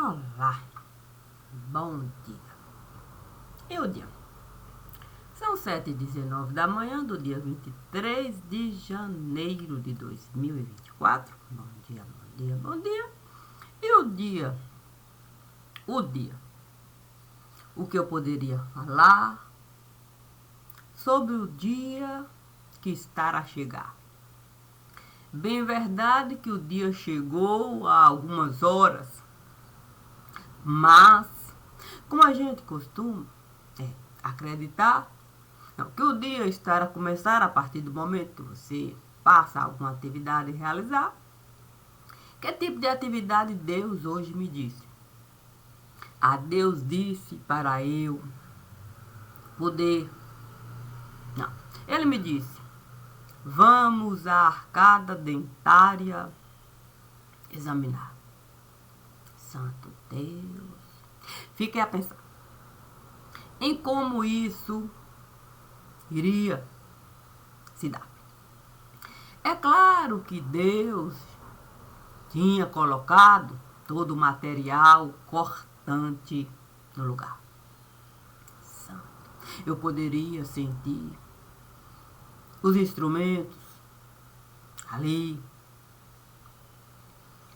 Olá, bom dia. E o dia? São 7h19 da manhã do dia 23 de janeiro de 2024. Bom dia, bom dia, bom dia. E o dia? O que eu poderia falar sobre o dia que está a chegar? Bem verdade que o dia chegou há algumas horas, mas, como a gente costuma acreditar, que o dia está a começar a partir do momento que você passa alguma atividade a realizar. Que tipo de atividade Deus hoje me disse? Deus disse para eu poder... Não, Ele me disse, vamos à arcada dentária examinar. Santo Deus. Fiquei a pensar em como isso iria se dar. É claro que Deus tinha colocado todo o material cortante no lugar. Santo. Eu poderia sentir os instrumentos ali,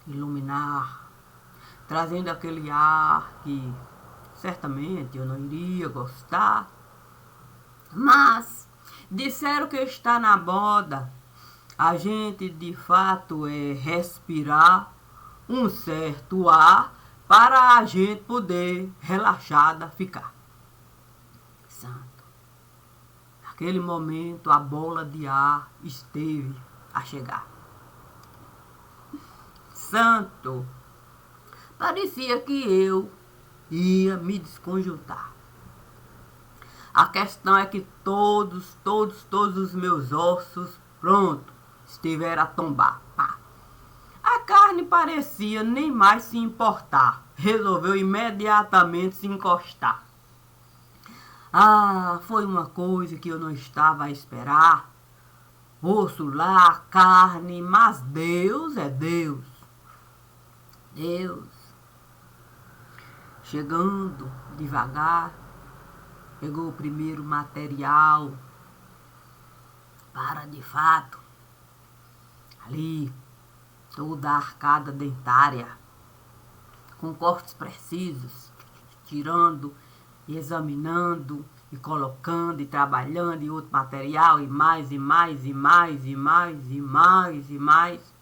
iluminar, trazendo aquele ar que certamente eu não iria gostar, mas disseram que está na moda a gente de fato respirar um certo ar para a gente poder relaxada ficar. Santo. Naquele momento a bola de ar esteve a chegar. Santo. Parecia que eu ia me desconjuntar. A questão é que todos os meus ossos, pronto, estiveram a tombar. Pá. A carne parecia nem mais se importar. Resolveu imediatamente se encostar. Foi uma coisa que eu não estava a esperar. Osso lá, carne, mas Deus é Deus. Deus. Chegando devagar, pegou o primeiro material para, de fato, ali, toda a arcada dentária, com cortes precisos, tirando, examinando e colocando e trabalhando em outro material e mais, e mais, e mais, e mais, e mais, e mais.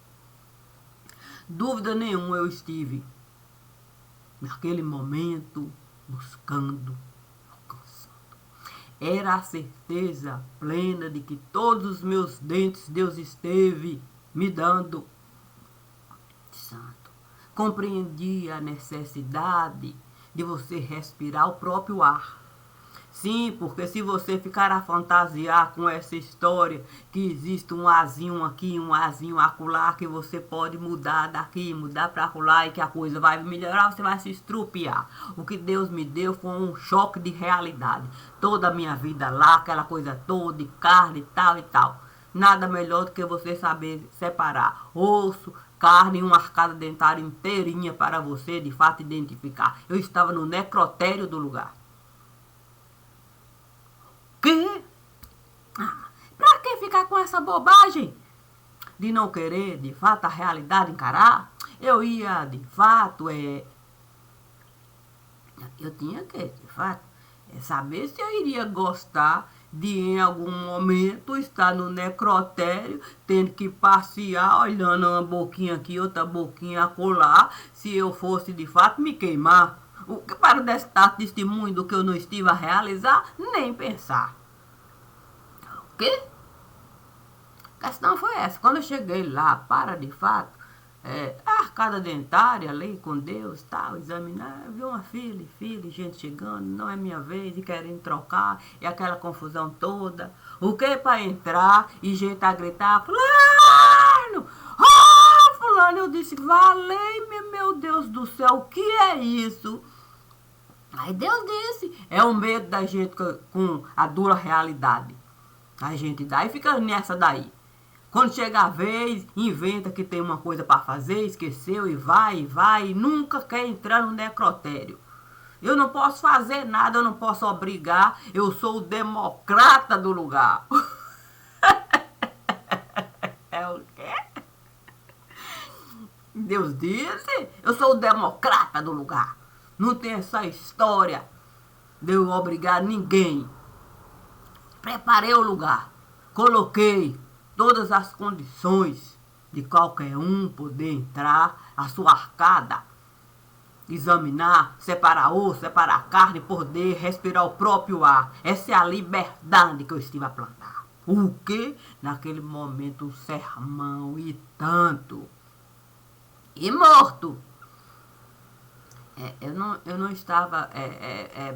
Dúvida nenhuma eu estive naquele momento buscando, alcançando. Era a certeza plena de que todos os meus dentes Deus esteve me dando. Santo. Compreendia a necessidade de você respirar o próprio ar. Sim, porque se você ficar a fantasiar com essa história que existe um azinho aqui, um azinho acolá, que você pode mudar daqui, mudar para acolá e que a coisa vai melhorar, você vai se estrupiar. O que Deus me deu foi um choque de realidade. Toda a minha vida lá, aquela coisa toda, de carne e tal e tal. Nada melhor do que você saber separar osso, carne e uma arcada dentária inteirinha para você de fato identificar. Eu estava no necrotério do lugar. Que? Pra que ficar com essa bobagem de não querer, de fato, a realidade encarar? Eu ia, de fato, eu tinha que, de fato, saber se eu iria gostar de, em algum momento, estar no necrotério, tendo que passear, olhando uma boquinha aqui, outra boquinha acolá, se eu fosse, de fato, me queimar. O que para dar testemunho do que eu não estive a realizar, nem pensar. O quê? A questão foi essa. Quando eu cheguei lá, para de fato, a arcada dentária, ali com Deus, tal, examinar, eu vi uma fila, gente chegando, não é minha vez, e querendo trocar, e aquela confusão toda. O que para entrar, e gente a gritar, fulano! Fulano! Eu disse, valei-me, meu Deus do céu, o que é isso? Aí Deus disse, é o medo da gente com a dura realidade. A gente dá e fica nessa daí. Quando chega a vez, inventa que tem uma coisa para fazer, esqueceu e vai, e nunca quer entrar no necrotério. Eu não posso fazer nada, eu não posso obrigar, eu sou o democrata do lugar. É o quê? Deus disse, eu sou o democrata do lugar. Não tem essa história de eu obrigar ninguém. Preparei o lugar, coloquei todas as condições de qualquer um poder entrar, a sua arcada, examinar, separar osso, separar carne, poder respirar o próprio ar. Essa é a liberdade que eu estive a plantar. O que? Naquele momento um sermão e tanto. E morto. Eu não estava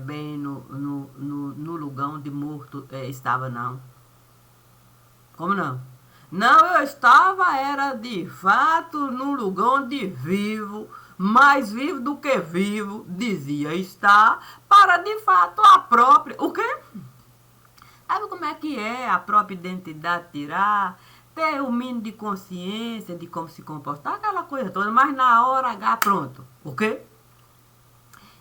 bem no lugar onde morto estava, não. Como não? Não, eu estava, era de fato, no lugar onde vivo, mais vivo do que vivo, dizia estar, para de fato a própria... O quê? Sabe como é que é a própria identidade tirar? Ter o mínimo de consciência de como se comportar, aquela coisa toda, mas na hora H, pronto. O quê?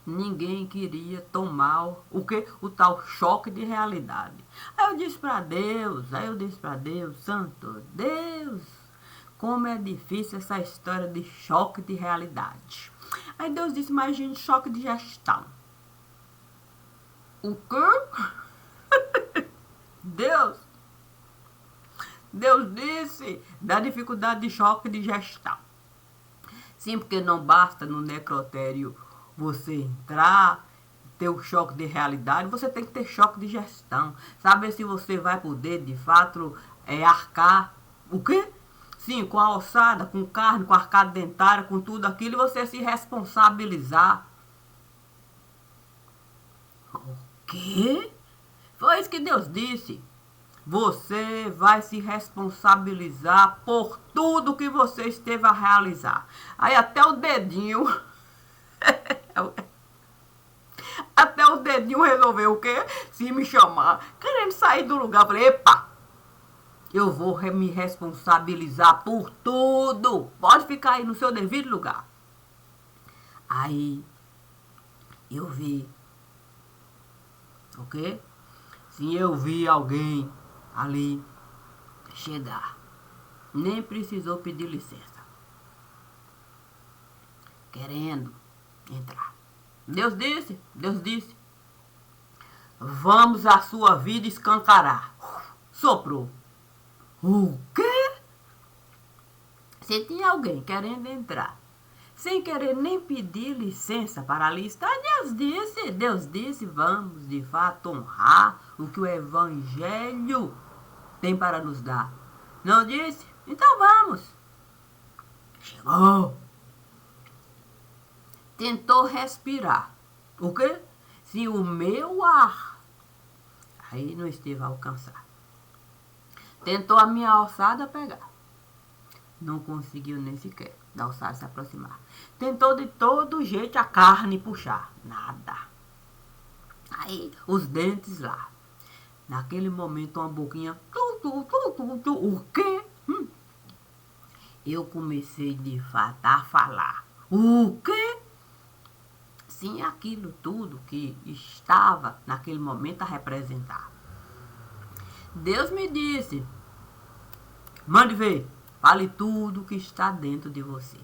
Ninguém queria tomar o quê? O tal choque de realidade. Aí eu disse para Deus, Santo Deus, como é difícil essa história de choque de realidade. Aí Deus disse, imagine choque de gestão. O quê? Deus disse da dificuldade de choque de gestão. Sim, porque não basta no necrotério você entrar, ter o choque de realidade, você tem que ter choque de gestão. Saber se você vai poder, de fato, arcar. O quê? Sim, com a ossada, com carne, com arcada dentária, com tudo aquilo, e você se responsabilizar. O quê? Foi isso que Deus disse. Você vai se responsabilizar por tudo que você esteve a realizar. Aí até o dedinho... Até o dedinho resolveu o quê? Se me chamar, querendo sair do lugar. Eu falei, epa, eu vou me responsabilizar por tudo. Pode ficar aí no seu devido lugar. Aí, eu vi, ok? Sim, eu vi alguém ali chegar. Nem precisou pedir licença. Querendo entrar. Deus disse, vamos a sua vida escancarar. Soprou. O quê? Se tinha alguém querendo entrar, sem querer nem pedir licença para ali estar, Deus disse, vamos de fato honrar o que o Evangelho tem para nos dar. Não disse? Então vamos. Chegou. Tentou respirar. O quê? Se o meu ar... Aí não esteve a alcançar. Tentou a minha alçada pegar. Não conseguiu nem sequer da alçada se aproximar. Tentou de todo jeito a carne puxar. Nada. Aí os dentes lá. Naquele momento uma boquinha... O quê? Eu comecei de fato a falar. O quê? Sim, aquilo tudo que estava naquele momento a representar. Deus me disse, mande ver, fale tudo que está dentro de você.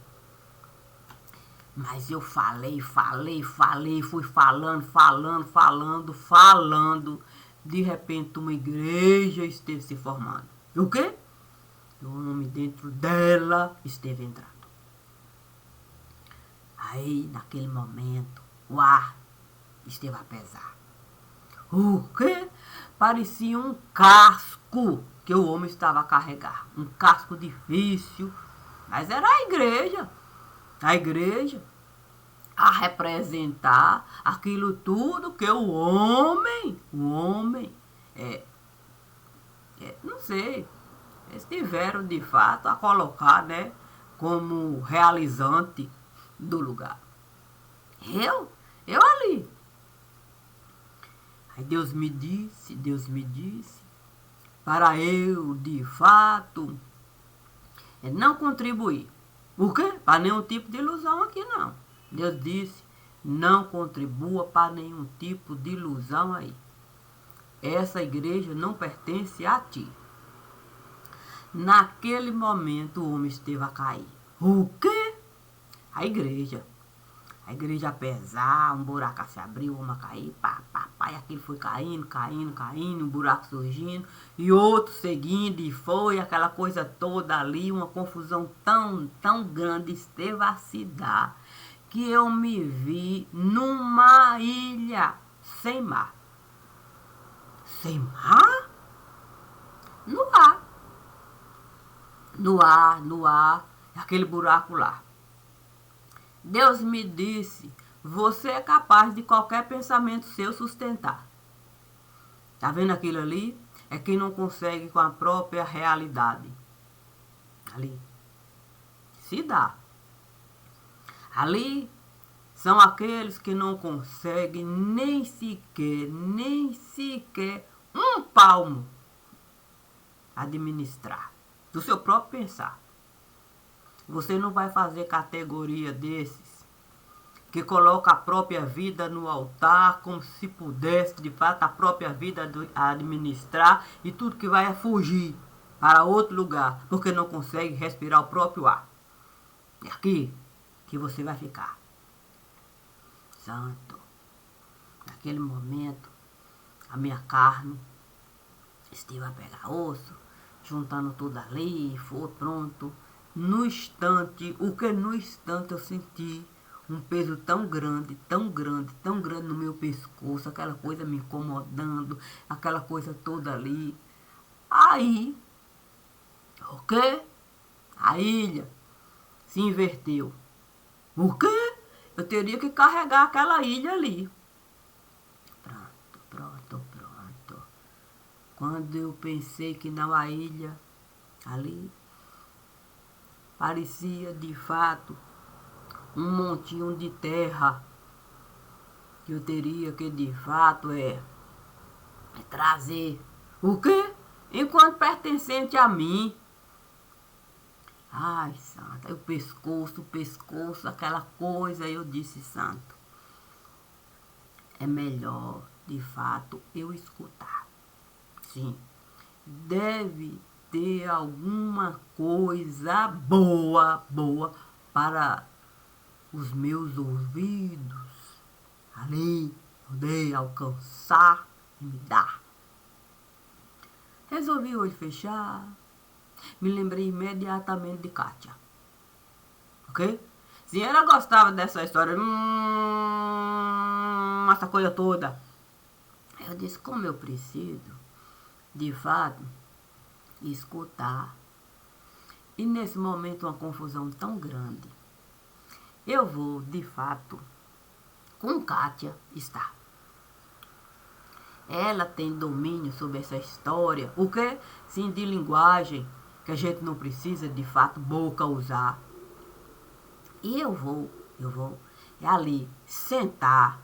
Mas eu falei, fui falando. De repente uma igreja esteve se formando. E o quê? O nome dentro dela esteve entrando. Aí, naquele momento, o ar esteve a pesar. O quê? Parecia um casco que o homem estava a carregar. Um casco difícil. Mas era a igreja. A igreja a representar aquilo tudo que o homem, não sei, estiveram de fato a colocar, né, como realizante do lugar. Eu ali. Aí Deus me disse, para eu, de fato, É não contribuir. Por quê? Para nenhum tipo de ilusão aqui não. Deus disse, não contribua para nenhum tipo de ilusão aí. Essa igreja não pertence a ti. Naquele momento o homem esteve a cair. O quê? A igreja. A igreja a pesar, um buraco se abriu, o homem a cair, pá, pá, pá, e aquilo foi caindo, caindo, caindo, um buraco surgindo, e outro seguindo, e foi aquela coisa toda ali, uma confusão tão, tão grande esteve a se dar, que eu me vi numa ilha sem mar. Sem mar? No ar. No ar, no ar, aquele buraco lá. Deus me disse, você é capaz de qualquer pensamento seu sustentar. Tá vendo aquilo ali? É quem não consegue com a própria realidade. Ali. Se dá. Ali são aqueles que não conseguem nem sequer um palmo administrar do seu próprio pensar. Você não vai fazer categoria desses que coloca a própria vida no altar como se pudesse de fato a própria vida administrar e tudo que vai é fugir para outro lugar porque não consegue respirar o próprio ar. É aqui que você vai ficar. Santo. Naquele momento a minha carne esteve a pegar osso, juntando tudo ali, foi pronto. No instante eu senti um peso tão grande, tão grande, tão grande no meu pescoço, aquela coisa me incomodando, aquela coisa toda ali. Aí, o quê? A ilha se inverteu. O quê? Eu teria que carregar aquela ilha ali. Pronto. Quando eu pensei que não, a ilha ali parecia de fato um montinho de terra que eu teria que de fato trazer. O quê? Enquanto pertencente a mim. Ai, santo, o pescoço, aquela coisa, eu disse, santo, é melhor de fato eu escutar. Sim, deve ter alguma coisa boa para os meus ouvidos ali poder alcançar e me dar. Resolvi o olho fechar, me lembrei imediatamente de Kátia, ok? Se ela gostava dessa história, essa coisa toda, eu disse, como eu preciso de fato escutar. E nesse momento uma confusão tão grande, eu vou de fato com Kátia estar. Ela tem domínio sobre essa história, o que? Sim, de linguagem, que a gente não precisa de fato boca usar. E eu vou ali sentar,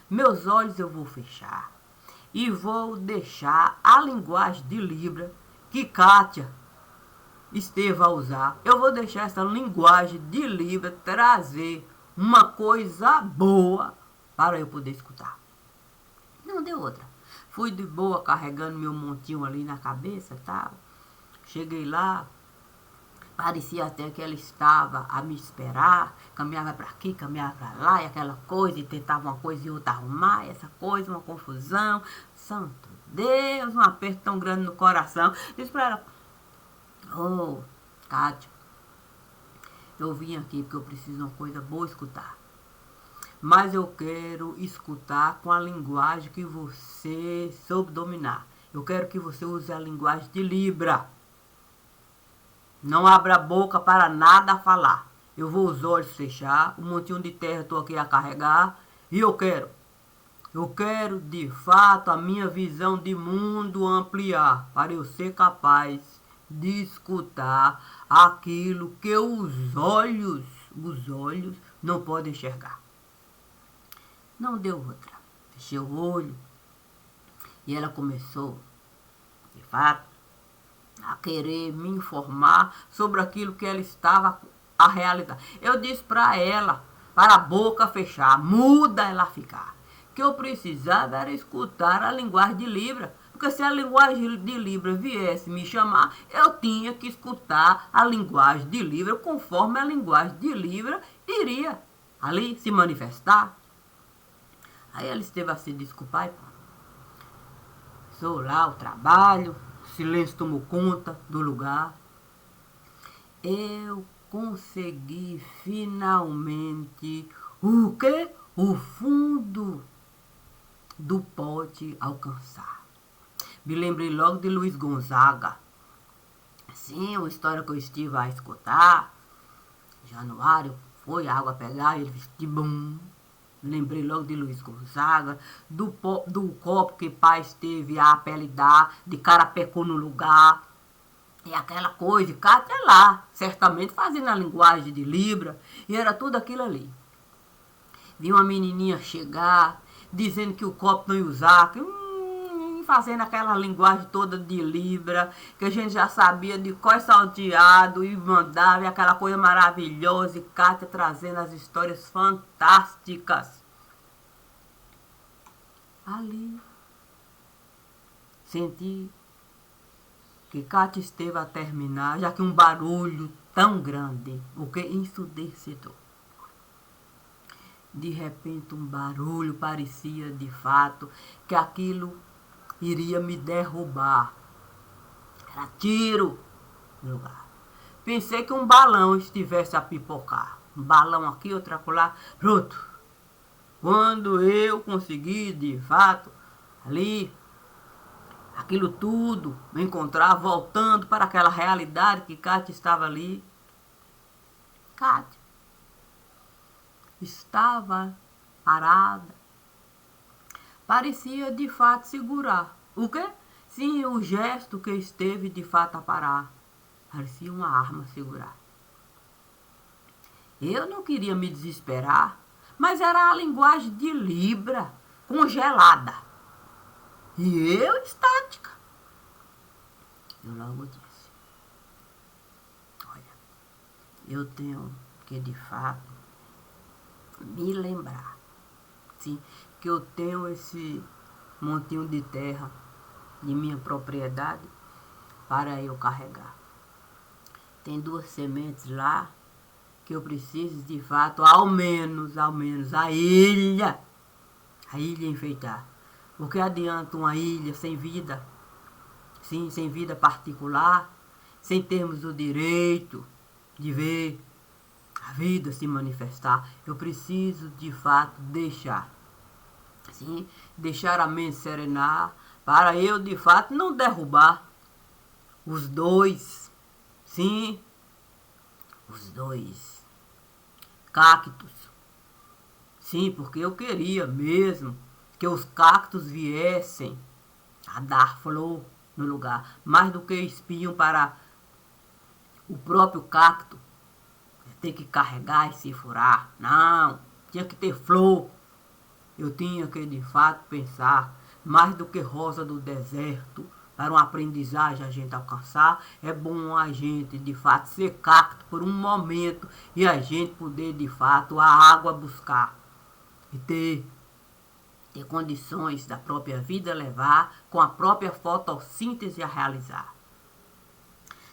meus olhos eu vou fechar e vou deixar a linguagem de Libra que Kátia esteve a usar. Eu vou deixar essa linguagem de Libra trazer uma coisa boa para eu poder escutar. Não deu outra. Fui de boa carregando meu montinho ali na cabeça e tal. Cheguei lá, parecia até que ela estava a me esperar. Caminhava para aqui, caminhava para lá, e aquela coisa, e tentava uma coisa e outra arrumar, e essa coisa, uma confusão. Santo Deus, um aperto tão grande no coração. Disse para ela, ô, Kátia, eu vim aqui porque eu preciso de uma coisa boa escutar. Mas eu quero escutar com a linguagem que você soube dominar. Eu quero que você use a linguagem de Libra. Não abra a boca para nada falar. Eu vou os olhos fechar, um montinho de terra estou aqui a carregar. E eu quero de fato a minha visão de mundo ampliar. Para eu ser capaz de escutar aquilo que os olhos não podem enxergar. Não deu outra. Fechei o olho e ela começou, de fato, a querer me informar sobre aquilo que ela estava a realizar. Eu disse para ela, para a boca fechar, muda ela ficar, que eu precisava era escutar a linguagem de Libra. Porque se a linguagem de Libra viesse me chamar, eu tinha que escutar a linguagem de Libra conforme a linguagem de Libra iria ali se manifestar. Aí ela esteve assim, desculpai, sou lá, o trabalho, silêncio tomou conta do lugar. Eu consegui finalmente o quê? O fundo do pote alcançar. Me lembrei logo de Luiz Gonzaga. Sim, uma história que eu estive a escutar. Januário foi a água pegar e ele disse de bum. Lembrei logo de Luiz Gonzaga, do copo que pai esteve a apelidar, de carapecô no lugar. E aquela coisa, Cátia lá, certamente fazendo a linguagem de Libra, e era tudo aquilo ali. Vi uma menininha chegar, dizendo que o copo não ia usar, fazendo aquela linguagem toda de Libra, que a gente já sabia de qual salteado e mandava, e aquela coisa maravilhosa, e Cátia trazendo as histórias fantásticas. Ali, senti que Cátia esteve a terminar, já que um barulho tão grande, o que ensurdecedor. De repente um barulho parecia de fato que aquilo iria me derrubar. Era tiro no lugar. Pensei que um balão estivesse a pipocar. Um balão aqui, outro acolá. Pronto. Quando eu consegui, de fato, ali, aquilo tudo, me encontrar voltando para aquela realidade que Cátia estava ali. Cátia estava parada. Parecia de fato segurar. O quê? Sim, o gesto que esteve de fato a parar. Parecia uma arma segurar. Eu não queria me desesperar, mas era a linguagem de Libra, congelada. E eu estática. Eu logo disse, olha, eu tenho que de fato me lembrar, sim, que eu tenho esse montinho de terra de minha propriedade para eu carregar. Tem 2 sementes lá que eu preciso de fato, ao menos a ilha enfeitar. Porque adianta uma ilha sem vida, sim, sem vida particular, sem termos o direito de ver a vida se manifestar. Eu preciso de fato deixar, sim, deixar a mente serenar, para eu de fato não derrubar os 2, sim, os 2 cactos. Sim, porque eu queria mesmo que os cactos viessem a dar flor no lugar, mais do que espinho para o próprio cacto ter que carregar e se furar. Não, tinha que ter flor. Eu tinha que de fato pensar, mais do que rosa do deserto, para uma aprendizagem a gente alcançar, é bom a gente de fato ser cacto por um momento e a gente poder de fato a água buscar e ter condições da própria vida levar, com a própria fotossíntese a realizar.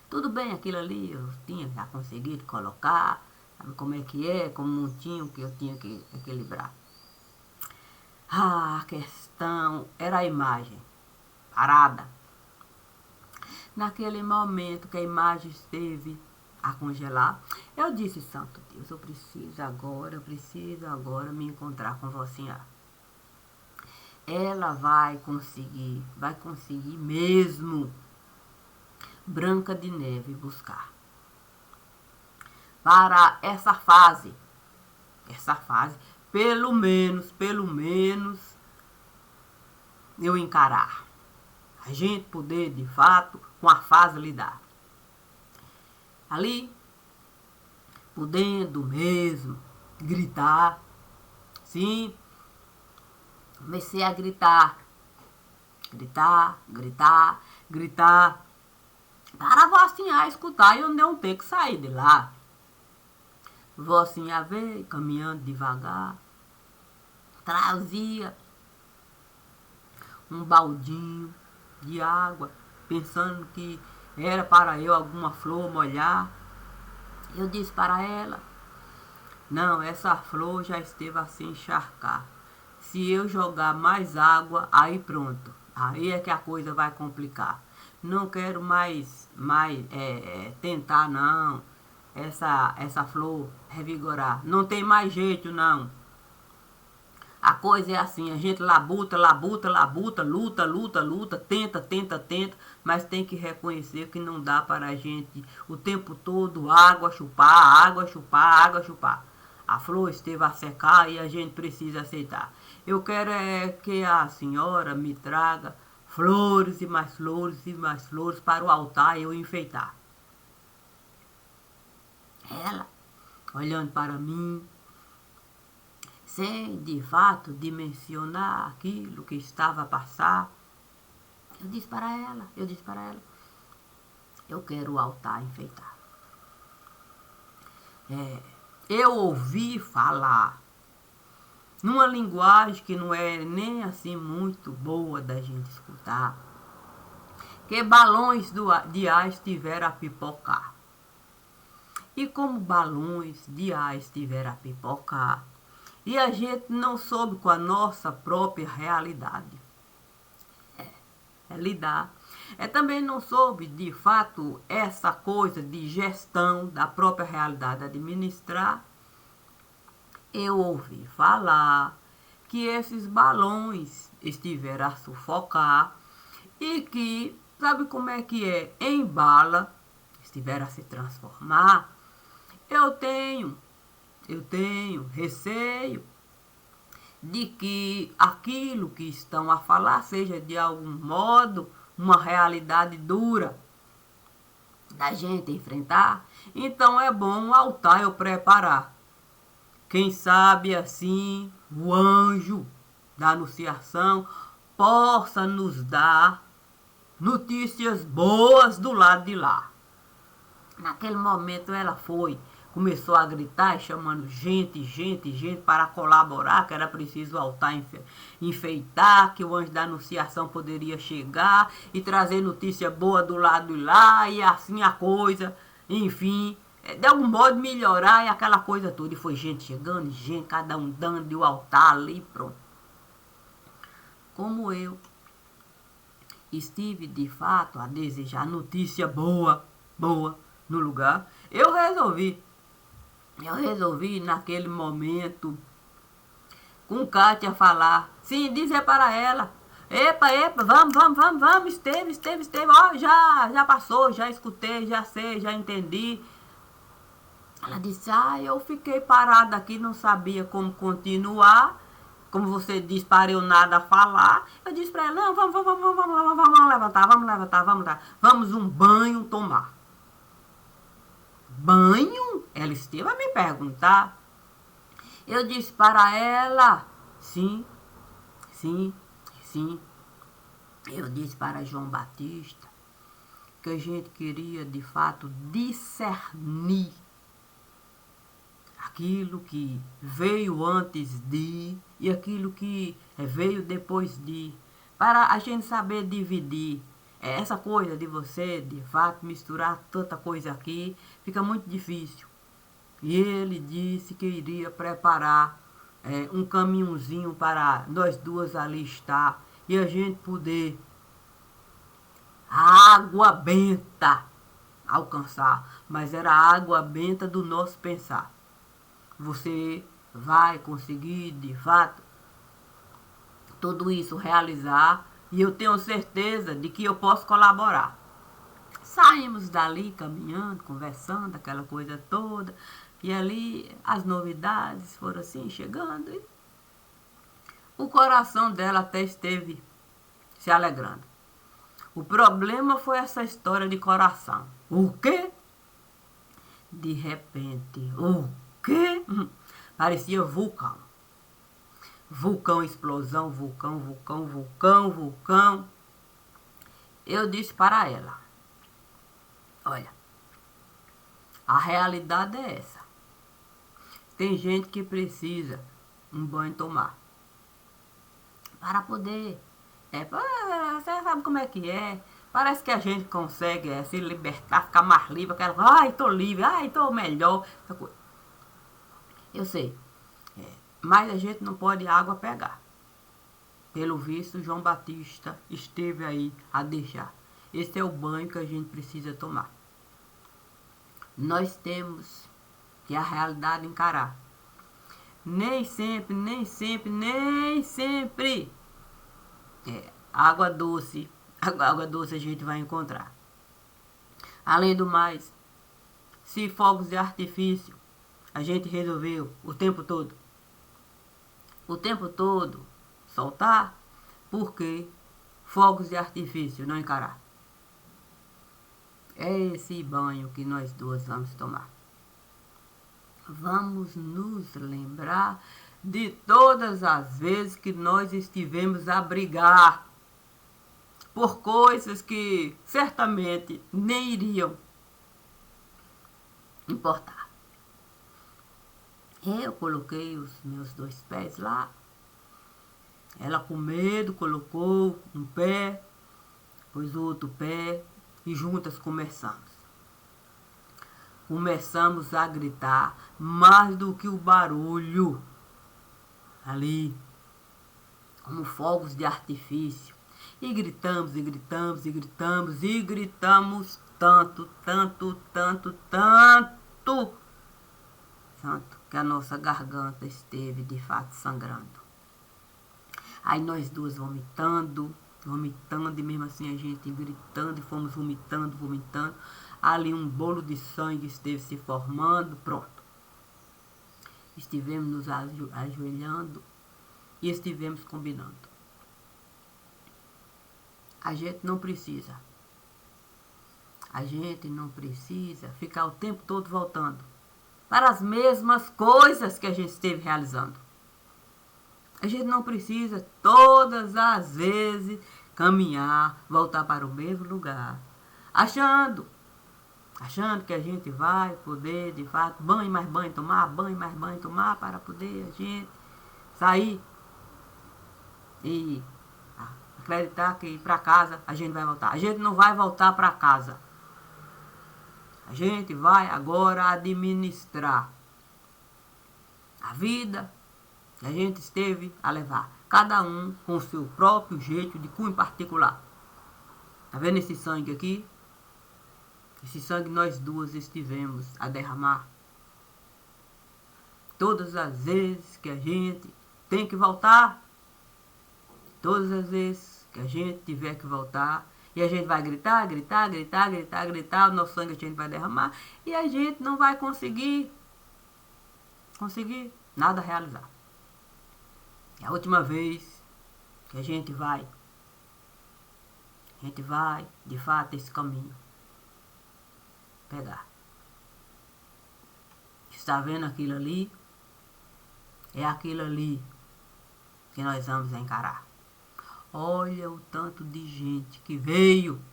Tudo bem, aquilo ali eu tinha já conseguido colocar, sabe como é que é, como um tinho que eu tinha que equilibrar. A questão era a imagem, parada. Naquele momento que a imagem esteve a congelar, eu disse, santo Deus, eu preciso agora me encontrar com Vocinha. Ela vai conseguir mesmo Branca de Neve buscar. Para essa fase, pelo menos, eu encarar. A gente poder, de fato, com a fase lidar. Ali, podendo mesmo gritar, sim, comecei a gritar, para a vocinha escutar e eu não ter que sair de lá. Vocinha veio caminhando devagar, trazia um baldinho de água, pensando que era para eu alguma flor molhar. Eu disse para ela: não, essa flor já esteve assim encharcar. Se eu jogar mais água, aí pronto. Aí é que a coisa vai complicar. Não quero mais tentar não. Essa flor revigorar. Não tem mais jeito não. A coisa é assim, a gente labuta, labuta, labuta, luta, luta, luta, tenta, tenta, tenta, mas tem que reconhecer que não dá para a gente o tempo todo água chupar, água chupar, água chupar. A flor esteve a secar e a gente precisa aceitar. Eu quero é que a senhora me traga flores e mais flores e mais flores para o altar eu enfeitar. Ela, olhando para mim, sem de fato dimensionar aquilo que estava a passar, eu disse para ela, eu quero o altar enfeitado. Eu ouvi falar numa linguagem que não é nem assim muito boa da gente escutar, que balões de ar estiveram a pipocar. E como balões de ar estiveram a pipocar, e a gente não soube com a nossa própria realidade lidar. Também não soube, de fato, essa coisa de gestão da própria realidade administrar. Eu ouvi falar que esses balões estiveram a sufocar e que, sabe como é que é? Em bala, estiveram a se transformar. Eu tenho receio de que aquilo que estão a falar seja de algum modo uma realidade dura da gente enfrentar. Então é bom o altar eu preparar. Quem sabe assim o anjo da anunciação possa nos dar notícias boas do lado de lá. Naquele momento ela começou a gritar, chamando gente para colaborar, que era preciso o altar enfeitar, que o anjo da anunciação poderia chegar e trazer notícia boa do lado de lá, e assim a coisa, enfim, de algum modo melhorar e aquela coisa toda. E foi gente chegando, gente, cada um dando de o altar ali, pronto. Como eu estive de fato a desejar notícia boa no lugar, eu resolvi naquele momento com Kátia falar, sim, dizer para ela, epa, vamos, esteve, ó, já passou, já escutei, já sei, já entendi. Ela disse, eu fiquei parada aqui, não sabia como continuar, como você disse, para eu nada falar. Eu disse para ela, não, vamos levantar, vamos um banho tomar. Banho? Ela esteve a me perguntar. Eu disse para ela, sim. Eu disse para João Batista que a gente queria de fato discernir aquilo que veio antes de e aquilo que veio depois de, para a gente saber dividir. Essa coisa de você, de fato, misturar tanta coisa aqui, fica muito difícil. E ele disse que iria preparar um caminhozinho para nós duas ali estar e a gente poder a água benta alcançar. Mas era a água benta do nosso pensar. Você vai conseguir, de fato, tudo isso realizar e eu tenho certeza de que eu posso colaborar. Saímos dali caminhando, conversando, aquela coisa toda. E ali as novidades foram assim chegando. E o coração dela até esteve se alegrando. O problema foi essa história de coração. O quê? De repente, o quê? Parecia vulcão. Vulcão, explosão, vulcão. Eu disse para ela, Olha, a realidade é essa. Tem gente que precisa um banho tomar para poder. Você sabe como é que é? Parece que a gente consegue se libertar, ficar mais livre. Aquela, ai, tô livre, ai, tô melhor. Eu sei, mas a gente não pode água pegar. Pelo visto, João Batista esteve aí a deixar. Esse é o banho que a gente precisa tomar. Nós temos que a realidade encarar. Nem sempre, nem sempre, nem sempre água doce a gente vai encontrar. Além do mais, se fogos de artifício a gente resolveu o tempo todo soltar, porque fogos de artifício não encarar. É esse banho que nós duas vamos tomar. Vamos nos lembrar de todas as vezes que nós estivemos a brigar por coisas que certamente nem iriam importar. Eu coloquei os meus 2 pés lá. Ela com medo colocou um pé, depois o outro pé e juntas começamos a gritar mais do que o barulho ali, como fogos de artifício. E gritamos, e gritamos, e gritamos, e gritamos tanto, que a nossa garganta esteve de fato sangrando. Aí nós duas vomitando, e mesmo assim a gente gritando e fomos vomitando. Ali um bolo de sangue esteve se formando, pronto. Estivemos nos ajoelhando e estivemos combinando. A gente não precisa ficar o tempo todo voltando para as mesmas coisas que a gente esteve realizando. A gente não precisa todas as vezes caminhar, voltar para o mesmo lugar, achando que a gente vai poder, de fato, banho mais banho tomar para poder a gente sair e acreditar que para casa a gente vai voltar. A gente não vai voltar para casa. A gente vai agora administrar a vida que a gente esteve a levar. Cada um com o seu próprio jeito, de cunho particular. Tá vendo esse sangue aqui? Esse sangue nós duas estivemos a derramar. Todas as vezes que a gente tem que voltar, todas as vezes que a gente tiver que voltar, e a gente vai gritar, o nosso sangue a gente vai derramar, e a gente não vai conseguir nada realizar. É a última vez que a gente vai, de fato, esse caminho pegar. Está vendo aquilo ali? É aquilo ali que nós vamos encarar. Olha o tanto de gente que veio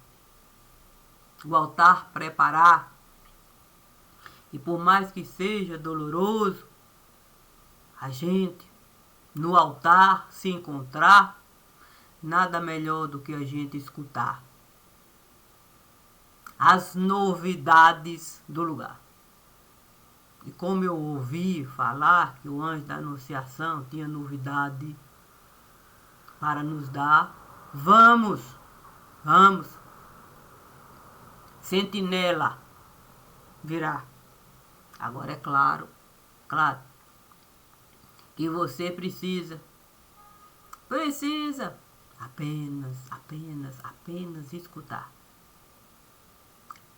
o altar preparar. E por mais que seja doloroso, a gente no altar se encontrar, nada melhor do que a gente escutar as novidades do lugar. E como eu ouvi falar que o anjo da anunciação tinha novidade para nos dar, vamos, sentinela virá. Agora é claro que você precisa apenas escutar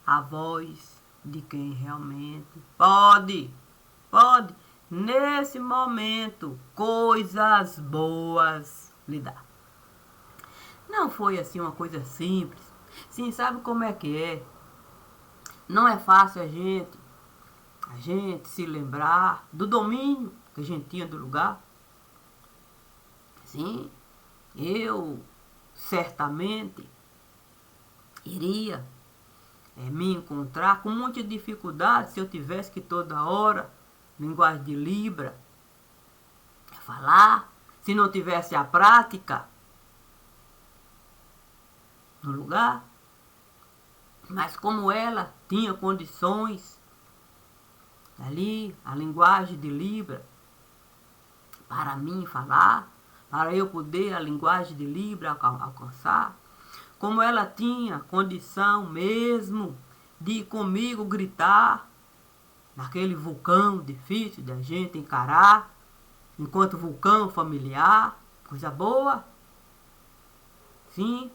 a voz de quem realmente pode, nesse momento, coisas boas lhe dar. Não foi assim uma coisa simples. Sim, sabe como é que é? Não é fácil a gente se lembrar do domínio que a gente tinha do lugar. Sim, eu certamente iria me encontrar com muita dificuldade se eu tivesse que toda hora, linguagem de Libra, falar, se não tivesse a prática no lugar. Mas como ela tinha condições ali, a linguagem de Libra, para mim falar, para eu poder a linguagem de Libra alcançar, como ela tinha condição mesmo de ir comigo gritar naquele vulcão difícil da gente encarar, enquanto vulcão familiar, coisa boa, sim,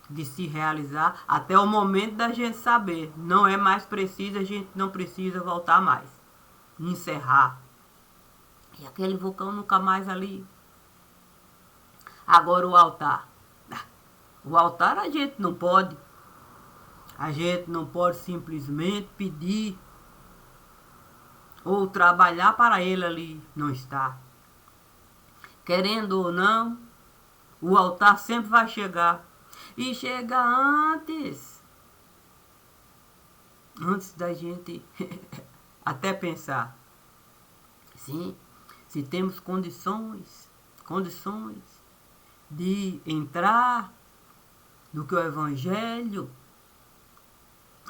de se realizar até o momento da gente saber, não é mais preciso, a gente não precisa voltar mais, encerrar. E aquele vulcão nunca mais ali. Agora o altar. O altar a gente não pode. A gente não pode simplesmente pedir ou trabalhar para ele ali não estar. Querendo ou não, o altar sempre vai chegar. E chega antes da gente até pensar. Sim, se temos condições de entrar no que o Evangelho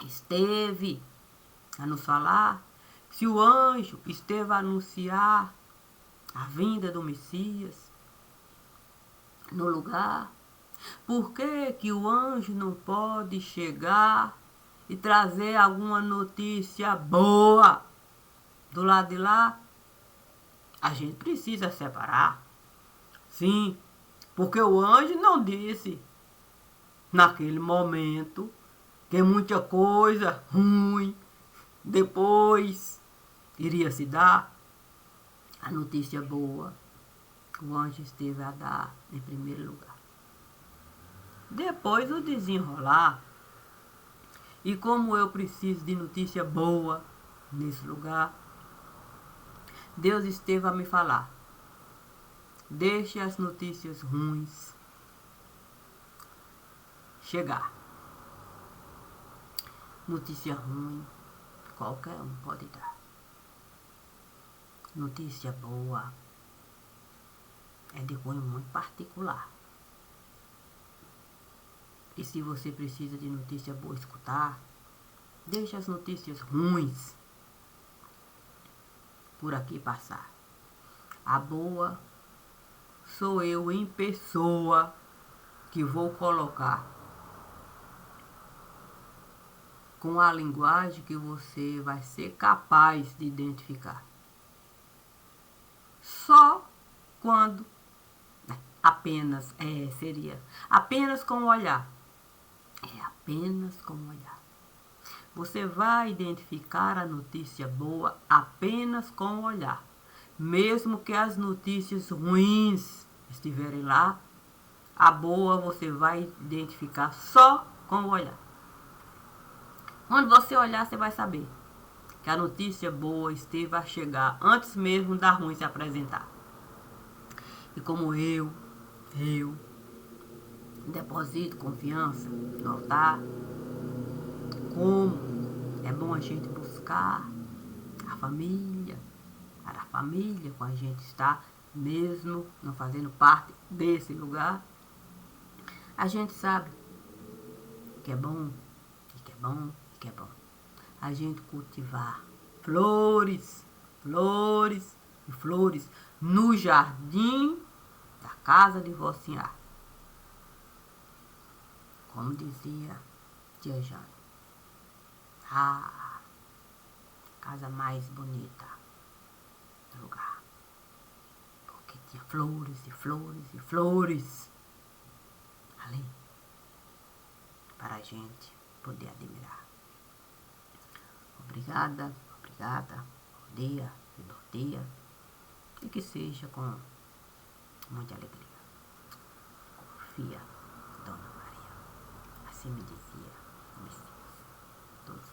esteve a nos falar, se o anjo esteve a anunciar a vinda do Messias no lugar, por que o anjo não pode chegar e trazer alguma notícia boa do lado de lá? A gente precisa separar. Sim, porque o anjo não disse naquele momento que muita coisa ruim depois iria se dar. A notícia boa, o anjo esteve a dar em primeiro lugar. Depois o desenrolar. E como eu preciso de notícia boa nesse lugar, Deus esteve a me falar. Deixe as notícias ruins chegar. Notícia ruim, qualquer um pode dar. Notícia boa é de cunho muito particular. E se você precisa de notícia boa escutar, deixe as notícias ruins por aqui passar. A boa sou eu em pessoa que vou colocar com a linguagem que você vai ser capaz de identificar. Só quando apenas seria apenas com o olhar. É apenas com o olhar. Você vai identificar a notícia boa apenas com o olhar. Mesmo que as notícias ruins estiverem lá, a boa você vai identificar só com o olhar. Quando você olhar, você vai saber que a notícia boa esteve a chegar antes mesmo da ruim se apresentar. E como eu deposito confiança no altar, como é bom a gente buscar a família, para a família com a gente estar, mesmo não fazendo parte desse lugar, a gente sabe que é bom, que é bom, que é bom. A gente cultivar flores e flores no jardim da casa de Vossa Senhora. Como dizia tia Jane, a casa mais bonita do lugar. Porque tinha flores e flores e flores ali para a gente poder admirar. Obrigada, bom dia e bom dia. E que seja com muita alegria. Confia, Dona Maria. Assim me dizia o Messias. Todos